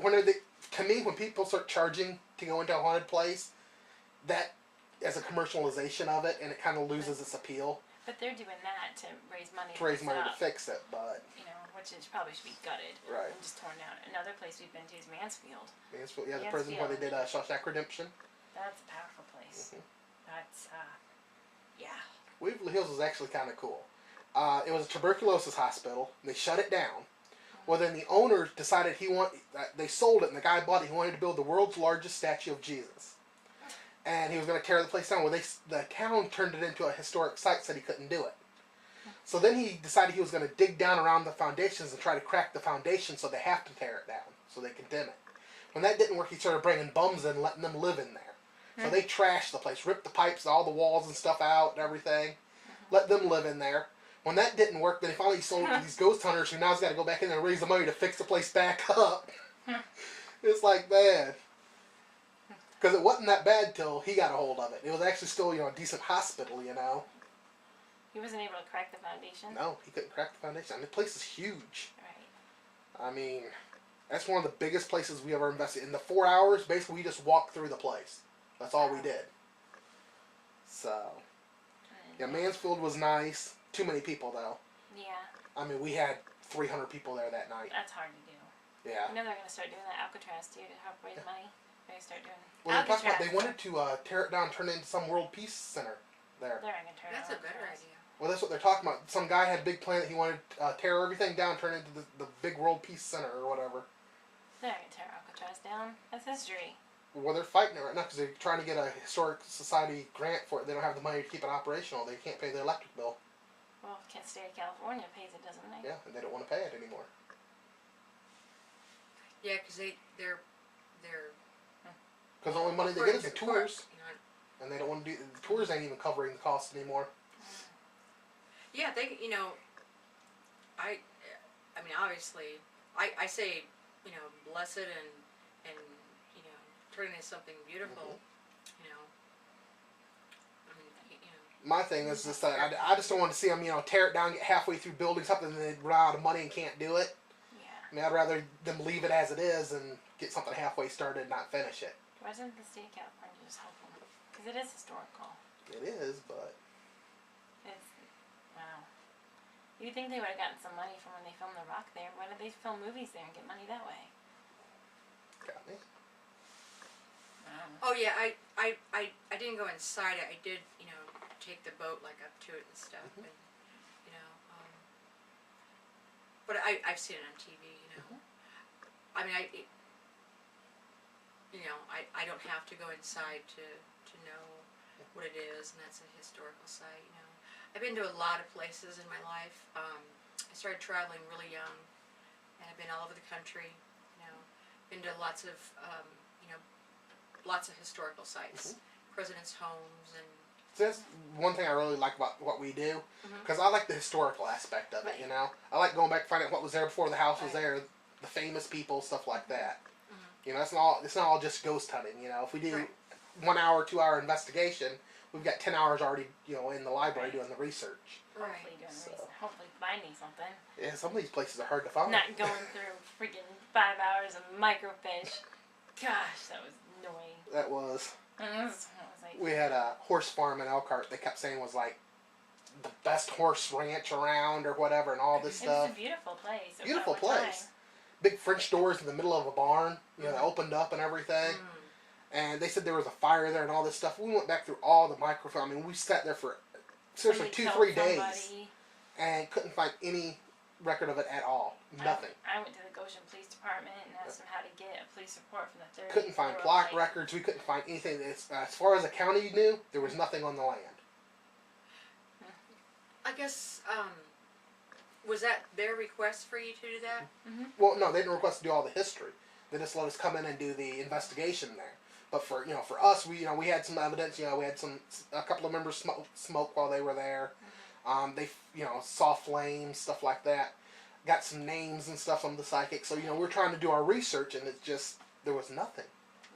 to me, when people start charging to go into a haunted place, that as a commercialization of it, and it kind of loses its appeal. But they're doing that to raise money. To raise money to fix it, but which is probably should be gutted. Right. And just torn down. Another place we've been to is Mansfield. Mansfield, yeah, the prison where they did Shawshank Redemption. That's a powerful place. That's yeah. Waverly Hills is actually kind of cool. It was a tuberculosis hospital. They shut it down. Well, then the owner decided they sold it, and the guy bought it. He wanted to build the world's largest statue of Jesus. And he was going to tear the place down. Well, the town turned it into a historic site, said he couldn't do it. So then he decided he was going to dig down around the foundations and try to crack the foundation, so they have to tear it down, so they condemn it. When that didn't work, he started bringing bums in and letting them live in there. So they trashed the place, ripped the pipes, all the walls and stuff out and everything, let them live in there. When that didn't work, then he finally sold it to these ghost hunters who now's got to go back in there and raise the money to fix the place back up. It's like, man. Because it wasn't that bad till he got a hold of it. It was actually still, a decent hospital, He wasn't able to crack the foundation? No, he couldn't crack the foundation. I mean, the place is huge. Right. I mean, that's one of the biggest places we ever invested. In the 4 hours, basically, we just walked through the place. That's all we did. So, yeah, Mansfield was nice. Too many people, though. Yeah. I mean, we had 300 people there that night. That's hard to do. Yeah. You know they're going to start doing that Alcatraz, too, to help raise money? They're going to start doing Well, they wanted to tear it down and turn it into some World Peace Center there. They're going to turn it That's a better idea. Well, that's what they're talking about. Some guy had a big plan that he wanted to tear everything down, turn it into the big World Peace Center or whatever. They're not going to tear Alcatraz down. That's history. Well, they're fighting it right now because they're trying to get a historic society grant for it. They don't have the money to keep it operational. They can't pay the electric bill. Well, Kent State of California pays it, doesn't it? Yeah, and they don't want to pay it anymore. Yeah, because they're. Because the only money they get is the tours, and they don't want to do the tours. Ain't even covering the cost anymore. Yeah, they. I mean, obviously, I say, bless it and turn it into something beautiful. My thing is just that I just don't want to see them, tear it down, get halfway through building something, and they run out of money and can't do it. Yeah. I mean, I'd rather them leave it as it is and get something halfway started and not finish it. Why doesn't the state of California just help them? Because it is historical. It is, but... Wow. You'd think they would have gotten some money from when they filmed The Rock there. Why did they film movies there and get money that way? Got me. Oh yeah, I didn't go inside it. I did, take the boat up to it and stuff, and but I've seen it on TV. I mean, I don't have to go inside to know what it is, and that's a historical site. I've been to a lot of places in my life. I started traveling really young, and I've been all over the country. Been to lots of historical sites, presidents' homes, and. So that's one thing I really like about what we do, because I like the historical aspect of it. I like going back and finding out what was there before the house was there, the famous people, stuff like that. It's not all just ghost hunting. If we do 1 hour, 2 hour investigation, we've got 10 hours already, in the library doing the research. Hopefully doing research. Hopefully finding something. Yeah, some of these places are hard to find. Not going through freaking 5 hours of microfiche. Gosh, that was annoying. That was. Like, we had a horse farm in Elkhart. They kept saying was like the best horse ranch around or whatever, and all this stuff. It was a beautiful place. Beautiful place. Big French doors in the middle of a barn. That opened up and everything. And they said there was a fire there and all this stuff. We went back through all the microfilm. I mean, we sat there for seriously 2-3 days and couldn't find any record of it at all. Nothing. I went to the Goshen Police Department and asked them how to get a police report from the 30s. Couldn't find plaque records. We couldn't find anything. As far as the county knew, there was nothing on the land. I guess, was that their request for you to do that? Well, no, they didn't request to do all the history. They just let us come in and do the investigation there. But for us, we had some evidence. We had a couple of members smoke while they were there. They saw flames, stuff like that. Got some names and stuff on the psychic. So we're trying to do our research, and it's just there was nothing.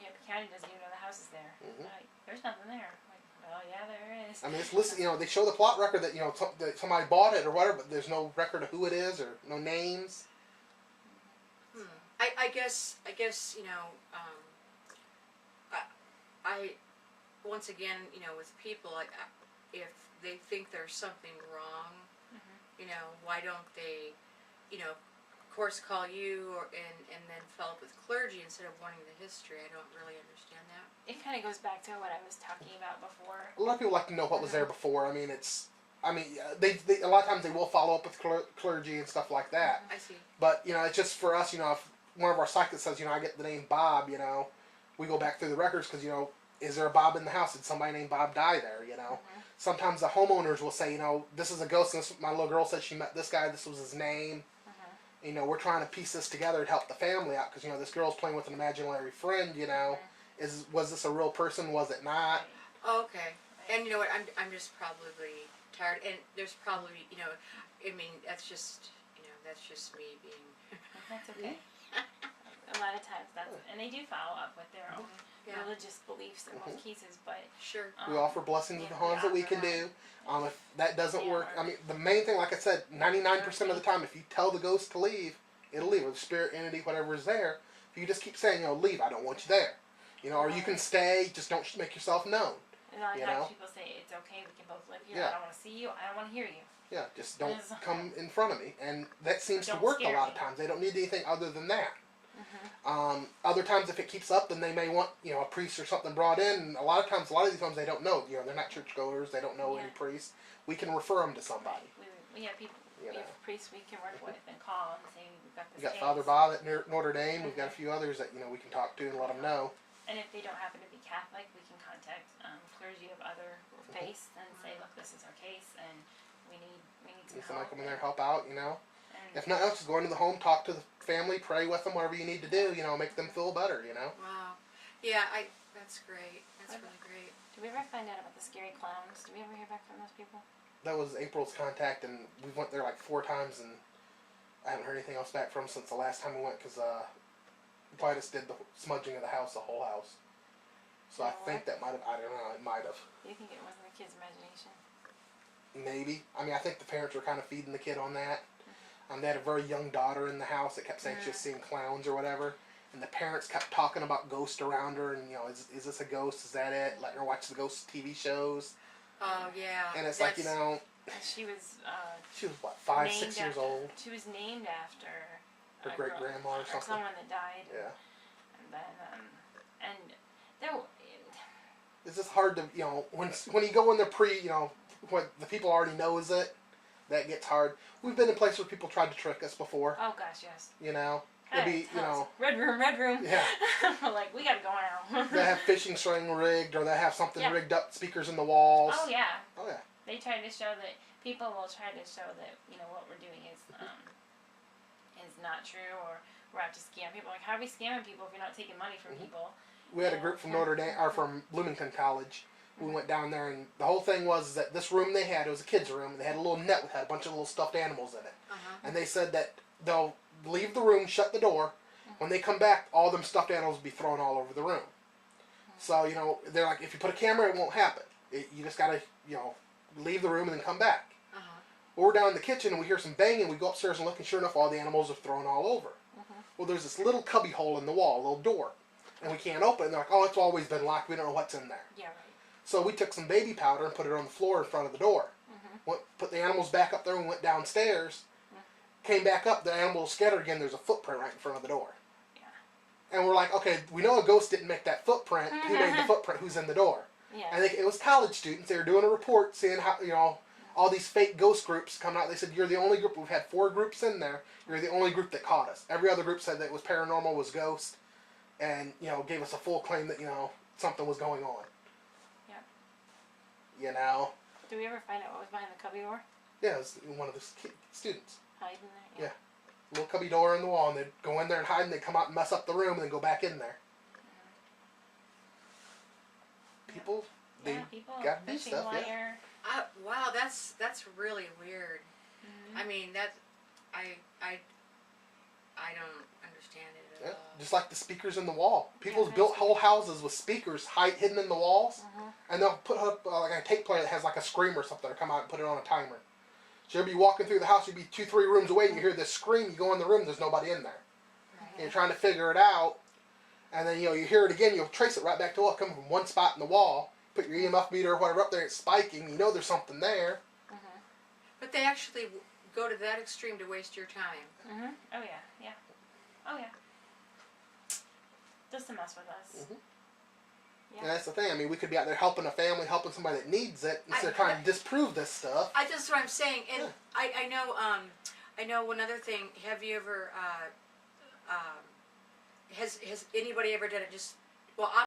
Yeah, the county doesn't even know the house is there. Like, there's nothing there. Like, well, yeah, there is. I mean, it's listed. They show the plot record that that somebody bought it or whatever, but there's no record of who it is or no names. I guess, you know, I once again, you know, with people, if they think there's something wrong, you know, why don't they, you know, of course call you and then follow up with clergy instead of wanting the history? I don't really understand that. It kind of goes back to what I was talking about before. A lot of people like to know what was there before. I mean, they a lot of times they will follow up with clergy and stuff like that. I see. But, you know, it's just for us, you know, if one of our psychics says, you know, I get the name Bob, you know, we go back through the records because, you know, is there a Bob in the house? Did somebody named Bob die there, you know? Sometimes the homeowners will say, you know, this is a ghost, and my little girl said she met this guy, this was his name. You know, we're trying to piece this together to help the family out because, you know, this girl's playing with an imaginary friend, you know. Was this a real person? Was it not? Oh, okay. And you know what? I'm just probably tired, and there's probably, you know, I mean, that's just me being. That's okay. A lot of times and they do follow up with their own religious beliefs in most cases, but Sure. We offer blessings of the harms that we can do. If that doesn't work, I mean, the main thing, like I said, 99% of the time, if you tell the ghost to leave, it'll leave, or the spirit entity, whatever is there. If you just keep saying, you know, leave, I don't want you there. You know, or you can stay, just don't make yourself known. And a lot of times people say, it's okay, we can both live here, I don't want to see you, I don't want to hear you. Yeah, just don't come in front of me. And that seems to work a lot of times. They don't need anything other than that. Other times, if it keeps up, then they may want, you know, a priest or something brought in. And a lot of these times, they don't know. You know, they're not churchgoers. They don't know any priest. We can refer them to somebody. We have people, we have priests we can work with and call and say, we've got this We got case. Father Bob at Notre Dame. We've got a few others that, you know, we can talk to and let them know. And if they don't happen to be Catholic, we can contact clergy of other faiths and say, look, this is our case, and we need some help. Somebody come in there and help out, you know. And If not else, just go into the home, talk to the family, pray with them, whatever you need to do, you know, make them feel better, you know. Wow. Yeah, that's great. That's really great. Did we ever find out about the scary clowns? Did we ever hear back from those people? That was April's contact, and we went there like 4 times, and I haven't heard anything else back from since the last time we went, because Gladys did the smudging of the house, the whole house. So I think that might have, I don't know, it might have. Do you think it wasn't the kid's imagination? Maybe. I mean, I think the parents were kind of feeding the kid on that. They had a very young daughter in the house that kept saying she was seeing clowns or whatever. And the parents kept talking about ghosts around her, and, you know, is this a ghost? Is that it? Letting her watch the ghost TV shows. Oh, yeah. And it's like, you know. She was, what, 5, 6 years old? She was named after her great grandma or something. Someone that died. Yeah. And then, and there. It's just hard to, you know, when you go in there you know, when the people already knows it, that gets hard. We've been in places where people tried to trick us before. Oh gosh, yes. You know, Hey, you know, red room. Yeah. We're like, we gotta go now. They have fishing string rigged, or they have something rigged up, speakers in the walls. Oh yeah. Oh yeah. They try to show that people will try to show that, you know, what we're doing is not true, or we're out to scam people. Like, how are we scamming people if you're not taking money from people? We had a group from Notre Dame, or from Bloomington College. We went down there, and the whole thing was that this room they had, it was a kid's room. They had a little net that had a bunch of little stuffed animals in it. And they said that they'll leave the room, shut the door. When they come back, all them stuffed animals will be thrown all over the room. So, you know, they're like, if you put a camera, it won't happen. You just gotta, you know, leave the room and then come back. Well, we're down in the kitchen, and we hear some banging. We go upstairs and look, and sure enough, all the animals are thrown all over. Well, there's this little cubby hole in the wall, a little door. And we can't open it. And they're like, oh, it's always been locked. We don't know what's in there. Yeah, right. So we took some baby powder and put it on the floor in front of the door. Put the animals back up there and went downstairs. Came back up, the animals scattered again. There's a footprint right in front of the door. Yeah. And we're like, okay, we know a ghost didn't make that footprint. Who made the footprint? Who's in the door? Yeah. And it was college students. They were doing a report seeing how, you know, all these fake ghost groups come out. They said, you're the only group. We've had 4 groups in there. You're the only group that caught us. Every other group said that it was paranormal, was ghost. And, you know, gave us a full claim that, you know, something was going on. You know? Did we ever find out what was behind the cubby door? Yeah, it was one of the students. Hiding there? Yeah. Little cubby door in the wall, and they'd go in there and hide, and they'd come out and mess up the room, and then go back in there. People, people got to do stuff, wire. Wow, that's really weird. I mean, I don't understand it at all. Just like the speakers in the wall. People's built whole houses with speakers hidden in the walls, and they'll put up like a tape player that has like a scream or something, or come out and put it on a timer. So you'll be walking through the house, you'll be 2-3 rooms away, and you hear this scream, you go in the room, there's nobody in there. you're trying to figure it out, and then you hear it again, you'll trace it right back to coming from one spot in the wall. Put your EMF meter or whatever up there, it's spiking. You know there's something there. But they actually go to that extreme to waste your time. Oh yeah. Oh yeah. Just to mess with us. Yeah. And that's the thing. I mean, we could be out there helping a family, helping somebody that needs it, instead of trying to disprove this stuff. That's what I'm saying. And I know one other thing. Have you ever has anybody ever done it? Well,